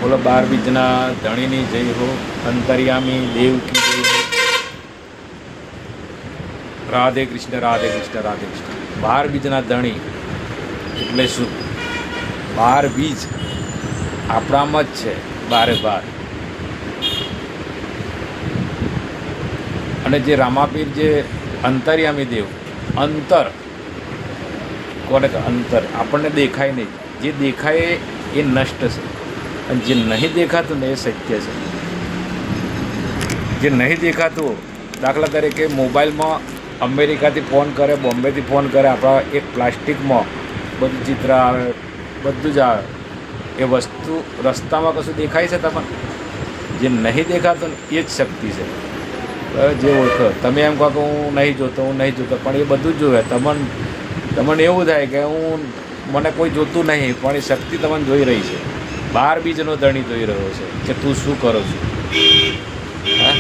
બોલો 12 બીજના ધણીની જય હો, અંતર્યામી દેવ કી જય હો. રાધે કૃષ્ણ રાધે કૃષ્ણ રાધે કૃષ્ણ. 12 બીજના ધણી એટલે શું? 12 બીજ આપણામાં જ છે, 12 અને જે રામાપીર જે અંતર્યામી દેવ, અંતર કોને કે અંતર આપણને દેખાય નહીં, જે દેખાય એ નષ્ટ છે અને જે નહીં દેખાતું ને એ સત્ય છે. જે નહીં દેખાતું, દાખલા તરીકે મોબાઈલમાં અમેરિકાથી ફોન કરે, બોમ્બેથી ફોન કરે, આપણા એક પ્લાસ્ટિકમાં બધું ચિત્ર આવે, બધું જ આવે. એ વસ્તુ રસ્તામાં કશું દેખાય છે તમને? જે નહીં દેખાતું ને એ જ શક્તિ છે. જે ઓળખો તમે એમ કહો કે હું નહીં જોતો, પણ એ બધું જ જોવે. તમને એવું થાય કે મને કોઈ જોતું નહીં, પણ એ શક્તિ તમને જોઈ રહી છે. 12 બીજનો ધણી જોઈ રહ્યો છે કે તું શું કરો છો. હા,